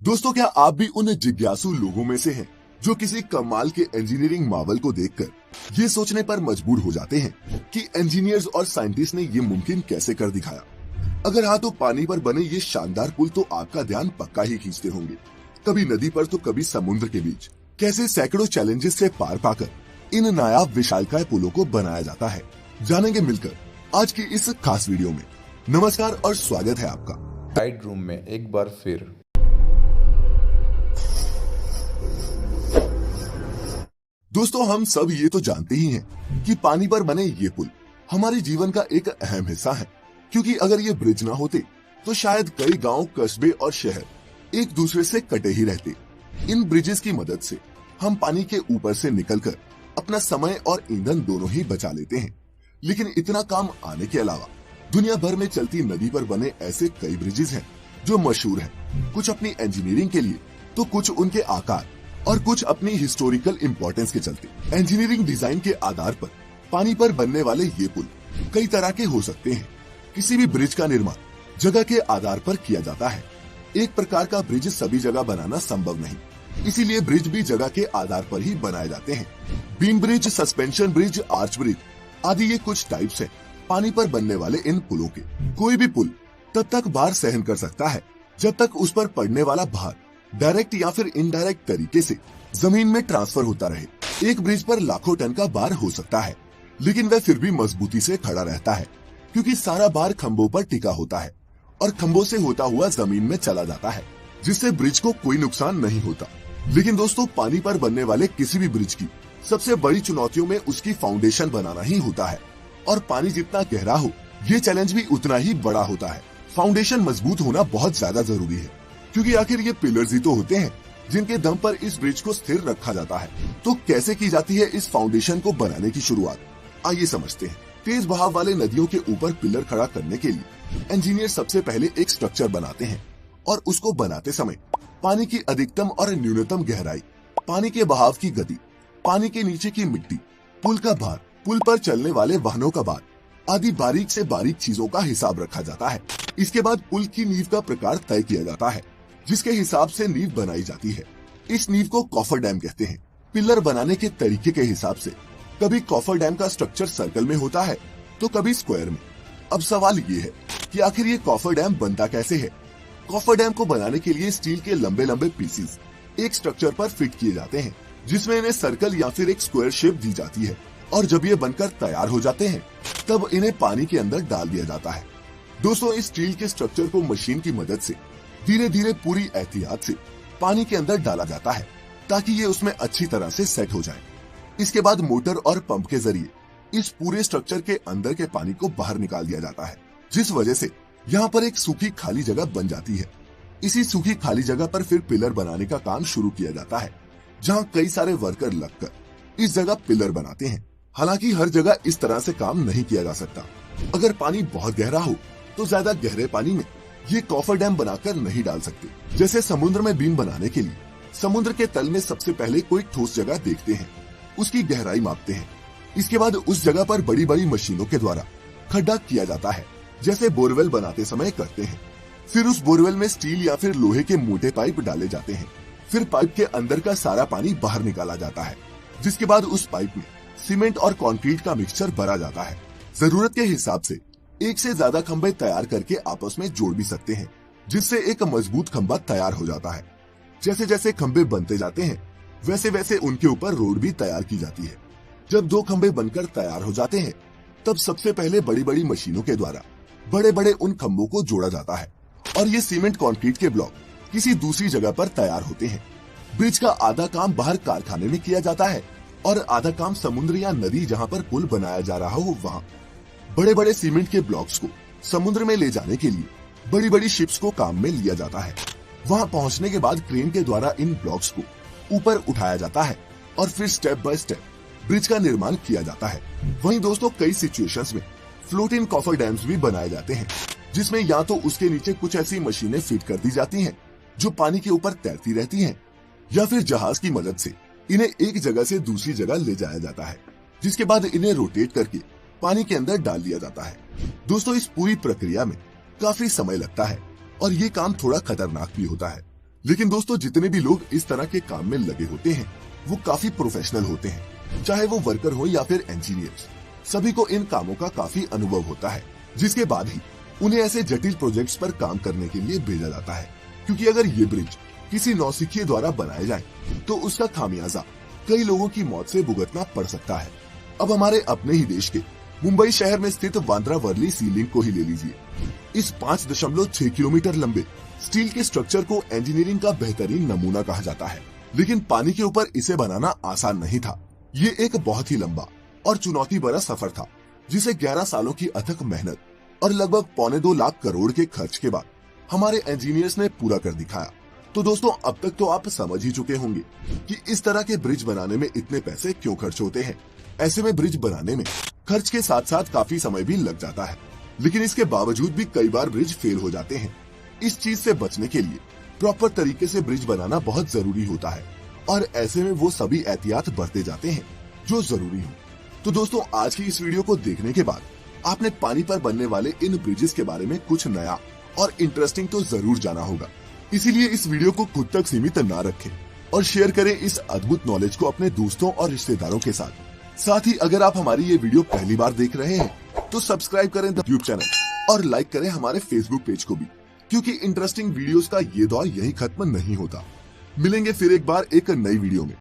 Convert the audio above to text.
दोस्तों, क्या आप भी उन जिज्ञासु लोगों में से हैं जो किसी कमाल के इंजीनियरिंग मावल को देखकर ये सोचने पर मजबूर हो जाते हैं कि इंजीनियर्स और साइंटिस्ट ने ये मुमकिन कैसे कर दिखाया? अगर हाँ, तो पानी पर बने ये शानदार पुल तो आपका ध्यान पक्का ही खींचते होंगे। कभी नदी पर तो कभी समुद्र के बीच कैसे सैकड़ों चैलेंजेस से पार पाकर इन नायाब विशालकाय पुलों को बनाया जाता है, जानेंगे मिलकर आज की इस खास वीडियो में। नमस्कार और स्वागत है आपका गाइड रूम में एक बार फिर। दोस्तों, हम सब ये तो जानते ही हैं कि पानी पर बने ये पुल हमारे जीवन का एक अहम हिस्सा है, क्योंकि अगर ये ब्रिज ना होते तो शायद कई गांव, कस्बे और शहर एक दूसरे से कटे ही रहते। इन ब्रिजेस की मदद से हम पानी के ऊपर से निकलकर अपना समय और ईंधन दोनों ही बचा लेते हैं। लेकिन इतना काम आने के अलावा दुनिया भर में चलती नदी पर बने ऐसे कई ब्रिजेस हैं जो मशहूर हैं, कुछ अपनी इंजीनियरिंग के लिए तो कुछ उनके आकार और कुछ अपनी हिस्टोरिकल इंपॉर्टेंस के चलते। इंजीनियरिंग डिजाइन के आधार पर पानी पर बनने वाले ये पुल कई तरह के हो सकते हैं। किसी भी ब्रिज का निर्माण जगह के आधार पर किया जाता है। एक प्रकार का ब्रिज सभी जगह बनाना संभव नहीं, इसीलिए ब्रिज भी जगह के आधार पर ही बनाए जाते हैं। Beam bridge, suspension bridge, arch bridge आदि ये कुछ टाइप्स है पानी पर बनने वाले इन पुलों के। कोई भी पुल तब तक भार सहन कर सकता है जब तक उस पर पड़ने वाला भार डायरेक्ट या फिर इनडायरेक्ट तरीके से जमीन में ट्रांसफर होता रहे। एक ब्रिज पर लाखों टन का भार हो सकता है, लेकिन वह फिर भी मजबूती से खड़ा रहता है, क्योंकि सारा भार खंभों पर टिका होता है और खंभों से होता हुआ जमीन में चला जाता है, जिससे ब्रिज को कोई नुकसान नहीं होता। लेकिन दोस्तों, पानी पर बनने वाले किसी भी ब्रिज की सबसे बड़ी चुनौतियों में उसकी फाउंडेशन बनाना ही होता है, और पानी जितना गहरा हो ये चैलेंज भी उतना ही बड़ा होता है। फाउंडेशन मजबूत होना बहुत ज्यादा जरूरी है, क्योंकि आखिर ये पिलर्स ही तो होते हैं जिनके दम पर इस ब्रिज को स्थिर रखा जाता है। तो कैसे की जाती है इस फाउंडेशन को बनाने की शुरुआत, आइए समझते हैं। तेज बहाव वाले नदियों के ऊपर पिलर खड़ा करने के लिए इंजीनियर सबसे पहले एक स्ट्रक्चर बनाते हैं, और उसको बनाते समय पानी की अधिकतम और न्यूनतम गहराई, पानी के बहाव की गति, पानी के नीचे की मिट्टी, पुल का भार, पुल पर चलने वाले वाहनों का भार आदि बारीक से बारीक चीजों का हिसाब रखा जाता है। इसके बाद पुल की नींव का प्रकार तय किया जाता है, जिसके हिसाब से नींव बनाई जाती है। इस नींव को कॉफर डैम कहते हैं। पिलर बनाने के तरीके के हिसाब से कभी कॉफर डैम का स्ट्रक्चर सर्कल में होता है तो कभी स्क्वायर में। अब सवाल ये है कि आखिर ये कॉफर डैम बनता कैसे है? कॉफर डैम को बनाने के लिए स्टील के लंबे लंबे पीसेस एक स्ट्रक्चर पर फिट किए जाते हैं, जिसमें इन्हें सर्कल या फिर एक स्क्वायर शेप दी जाती है, और जब ये बनकर तैयार हो जाते हैं तब इन्हें पानी के अंदर डाल दिया जाता है। दोस्तों, इस स्टील के स्ट्रक्चर को मशीन की मदद से धीरे धीरे पूरी एहतियात से पानी के अंदर डाला जाता है, ताकि ये उसमें अच्छी तरह से सेट हो जाए। इसके बाद मोटर और पंप के जरिए इस पूरे स्ट्रक्चर के अंदर के पानी को बाहर निकाल दिया जाता है, जिस वजह से यहाँ पर एक सूखी खाली जगह बन जाती है। इसी सूखी खाली जगह पर फिर पिलर बनाने का काम शुरू किया जाता है, जहाँ कई सारे वर्कर लगकर इस जगह पिलर बनाते हैं। हालांकि हर जगह इस तरह से काम नहीं किया जा सकता। अगर पानी बहुत गहरा हो तो ज्यादा गहरे पानी में ये कॉफर डैम बनाकर नहीं डाल सकते। जैसे समुद्र में बीम बनाने के लिए समुद्र के तल में सबसे पहले कोई ठोस जगह देखते हैं, उसकी गहराई मापते हैं। इसके बाद उस जगह पर बड़ी बड़ी मशीनों के द्वारा खड्डा किया जाता है, जैसे बोरवेल बनाते समय करते हैं। फिर उस बोरवेल में स्टील या फिर लोहे के मोटे पाइप डाले जाते हैं। फिर पाइप के अंदर का सारा पानी बाहर निकाला जाता है, जिसके बाद उस पाइप में सीमेंट और कंक्रीट का मिक्सचर भरा जाता है। जरूरत के हिसाब से एक से ज्यादा खंभे तैयार करके आपस में जोड़ भी सकते हैं, जिससे एक मजबूत खंभा तैयार हो जाता है। जैसे जैसे खंभे बनते जाते हैं वैसे वैसे उनके ऊपर रोड भी तैयार की जाती है। जब दो खंभे बनकर तैयार हो जाते हैं तब सबसे पहले बड़ी बड़ी मशीनों के द्वारा बड़े बड़े उन खंभों को जोड़ा जाता है, और ये सीमेंट कंक्रीट के ब्लॉक किसी दूसरी जगह पर तैयार होते हैं। ब्रिज का आधा काम बाहर कारखाने में किया जाता है, और आधा काम समुद्र या नदी जहाँ पर पुल बनाया जा रहा हो वहाँ। बड़े बड़े सीमेंट के ब्लॉक्स को समुद्र में ले जाने के लिए बड़ी बड़ी शिप्स को काम में लिया जाता है। वहाँ पहुँचने के बाद क्रेन के द्वारा इन ब्लॉक्स को ऊपर उठाया जाता है, और फिर स्टेप बाय स्टेप ब्रिज का निर्माण किया जाता है। वहीं दोस्तों, कई सिचुएशंस में फ्लोटिंग कॉफर डैम्स भी बनाए जाते हैं, जिसमें या तो उसके नीचे कुछ ऐसी मशीनें फिट कर दी जाती हैं जो पानी के ऊपर तैरती रहती हैं, या फिर जहाज की मदद से इन्हें एक जगह से दूसरी जगह ले जाया जाता है, जिसके बाद इन्हें रोटेट करके पानी के अंदर डाल दिया जाता है। दोस्तों, इस पूरी प्रक्रिया में काफी समय लगता है और ये काम थोड़ा खतरनाक भी होता है, लेकिन दोस्तों जितने भी लोग इस तरह के काम में लगे होते हैं वो काफी प्रोफेशनल होते हैं, चाहे वो वर्कर हो या फिर इंजीनियर्स। सभी को इन कामों का काफी अनुभव होता है, जिसके बाद ही उन्हें ऐसे जटिल प्रोजेक्ट्स पर काम करने के लिए भेजा जाता है। क्योंकि अगर ये ब्रिज किसी नौसिखिए द्वारा बनाए जाए तो उसका खामियाजा कई लोगों की मौत से भुगतना पड़ सकता है। अब हमारे अपने ही देश के मुंबई शहर में स्थित बांद्रा वर्ली सी लिंक को ही ले लीजिए। इस 5.6 किलोमीटर लंबे स्टील के स्ट्रक्चर को इंजीनियरिंग का बेहतरीन नमूना कहा जाता है, लेकिन पानी के ऊपर इसे बनाना आसान नहीं था। ये एक बहुत ही लंबा और चुनौती भरा सफर था, जिसे 11 सालों की अथक मेहनत और लगभग 1.25 लाख करोड़ के खर्च के बाद हमारे इंजीनियर्स ने पूरा कर दिखाया। तो दोस्तों अब तक तो आप समझ ही चुके होंगे कि इस तरह के ब्रिज बनाने में इतने पैसे क्यों खर्च होते हैं। ऐसे में ब्रिज बनाने में खर्च के साथ साथ काफी समय भी लग जाता है, लेकिन इसके बावजूद भी कई बार ब्रिज फेल हो जाते हैं। इस चीज से बचने के लिए प्रॉपर तरीके से ब्रिज बनाना बहुत जरूरी होता है और ऐसे में वो सभी एहतियात बरते जाते हैं जो जरूरी हो। तो दोस्तों आज की इस वीडियो को देखने के बाद आपने पानी पर बनने वाले इन ब्रिजेस के बारे में कुछ नया और इंटरेस्टिंग तो जरूर जाना होगा। इसीलिए इस वीडियो को खुद तक सीमित ना रखें और शेयर करें इस अद्भुत नॉलेज को अपने दोस्तों और रिश्तेदारों के साथ ही अगर आप हमारी ये वीडियो पहली बार देख रहे हैं तो सब्सक्राइब करें द यूट्यूब चैनल और लाइक करें हमारे फेसबुक पेज को भी, क्योंकि इंटरेस्टिंग वीडियोस का ये दौर यही खत्म नहीं होता। मिलेंगे फिर एक बार एक नई वीडियो में।